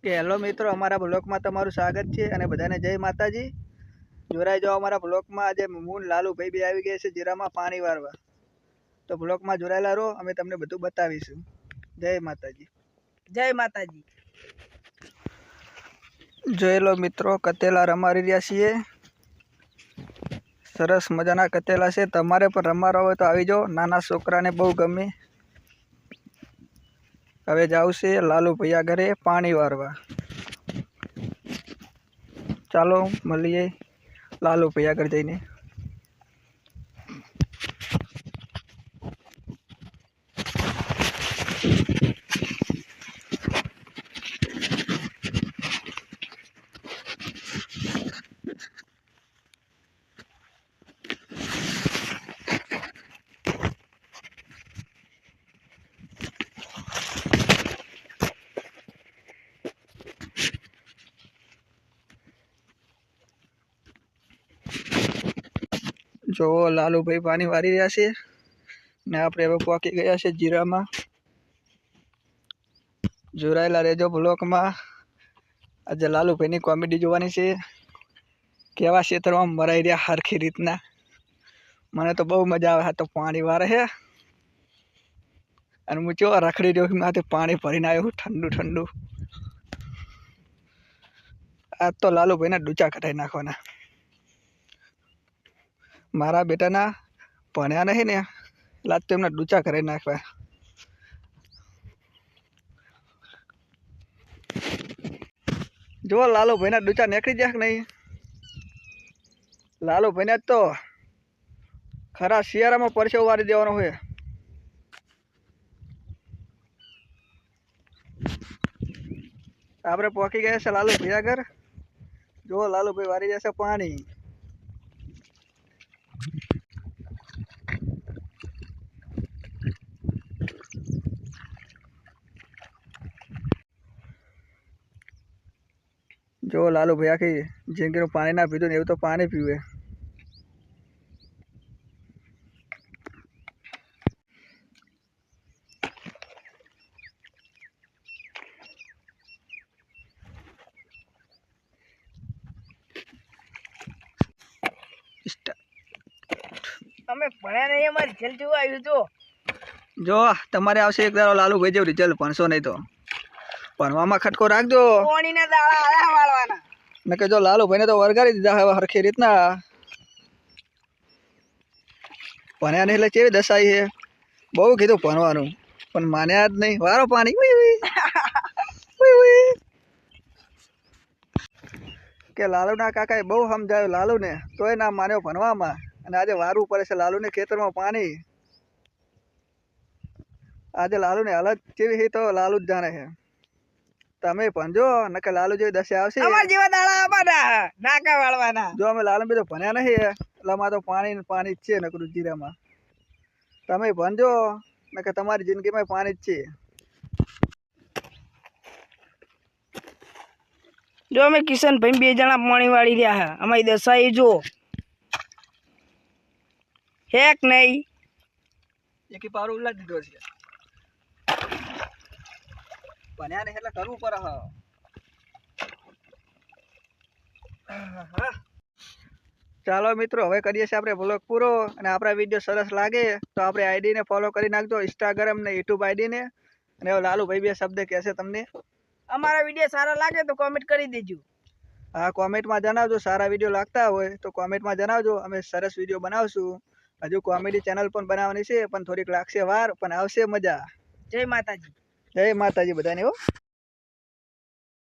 કે હેલો મિત્રો, અમારા બ્લોગમાં તમારું સ્વાગત છે અને બધાને જય માતાજી. જોરાઈ જાઓ અમારા બ્લોગમાં. આજે હું લાલુ ભાઈ બી આવી ગયા છે જીરામાં પાણી વારવા. તો બ્લોગમાં જોડાયેલા રહો, અમે તમને બધું બતાવીશું. જય માતાજી. જય માતાજી. જોઈ લો મિત્રો, કતેલા રમાડી રહ્યા છીએ. સરસ મજાના કતેલા છે. તમારે પણ રમાડવા હોય તો આવી જાઓ, નાના છોકરાને બહુ ગમે. હવે જાવ છે લાલુ ભૈયા ઘરે પાણી વારવા. ચાલો મળીએ લાલુ ભૈયા ઘરે જઈને. જો લાલુભાઈ પાણી વારી રહ્યા છે ને આપણે હવે પહોંચી ગયા છે જીરામાં. જોડાયેલા રહેજો બ્લોકમાં. આજે લાલુભાઈની કોમેડી જોવાની છે. કેવા ક્ષેત્રમાં મરાઈ રહ્યા હરખી રીતના. મને તો બહુ મજા આવે. હા તો પાણી વારે છે અને હું કેવા રખડી રહ્યો માથે પાણી ભરીને આવ્યો ઠંડુ ઠંડુ. આજ તો લાલુભાઈના ડૂચા કઢાઈ નાખવાના. મારા બેટાના ભણ્યા નહીં ને એટલે તો એમના ડૂચા કરી નાખવા. જો લાલુભાઈના ડૂચા નીકળી જાય કે નહીં. લાલુભાઈને તો ખરા શિયાળામાં પરસેવો વારી દેવાનો હોય. આપણે પહોંચી ગયા છે લાલુભાઈ આગળ. જો લાલુભાઈ વારી જશે પાણી. જો લાલુભાઈ આખી જિંદગીનું પાણી ના પીધું ને એવું તો પાણી પીવે. અમે ભણ્યા નહીં, અમારે રિઝલ્ટ જેવું આવ્યું તો. જો તમારે આવશે એક દાડો લાલુભાઈ જેવું રિઝલ્ટ, ભણશો નહીં તો. ભણવામાં ખટકો રાખજો. પાણીના દાડા આયા વાળવાના. ને કે જો લાલુભાઈને તો વરગાડી દીધા હવે હરખી રીતના. ભણ્યા નહીં એટલે કેવી દશાઈ છે. બહુ કીધું ભણવાનું પણ માન્યા જ નહીં. વારો પાણી. કે લાલુના કાકાએ બહુ સમજાવ્યું લાલુને, તોય ના માન્યો ભણવામાં. અને આજે વારવું પડે છે લાલુને ખેતરમાં પાણી. આજે લાલુને હાલત કેવી છે તો લાલુ જ જાણે છે. તમે ભણજો નકર લાલુ જેવી દશા આવશે. અમાર જેવા દાડા આવવાના, નાકા વાળવાના. જો અમે લાલુ બી તો ભણ્યા નહીં એટલે અમારે તો પાણી પાણી જ છે નકરું જીરામાં. તમે ભણજો નકર તમારી જિંદગીમાં પાણી જ છે. જો અમે કિશનભાઈ બે જણા પાણી વાળી રહ્યા હા. અમારી દશા એ જો હેક નહીં. એકી પારો ઉલ્લા દીધો છે. ભણ્યા નહીં એટલે કરવું પડે. ચાલો મિત્રો, હવે કરીએ છીએ આપણે બ્લોગ પૂરો. અને આપણા વિડીયો સરસ લાગે તો આપણે આઈડીને ફોલો કરી નાખજો, ઇન્સ્ટાગ્રામ ને યુટ્યુબ આઈડીને. અને હવે લાલુભાઈ બે શબ્દ કહેશે તમને. અમારા વિડીયો સારા લાગે તો કોમેન્ટ કરી દેજો. હા, કોમેન્ટમાં જણાવજો. સારા વિડીયો લાગતા હોય તો કોમેન્ટમાં જણાવજો. અમે સરસ વિડીયો બનાવશું. હજુ કોમેડી ચેનલ પણ બનાવવાની છે, પણ થોડીક લાગશે વાર, પણ આવશે મજા. જય માતાજી. જય માતાજી બધાને હો.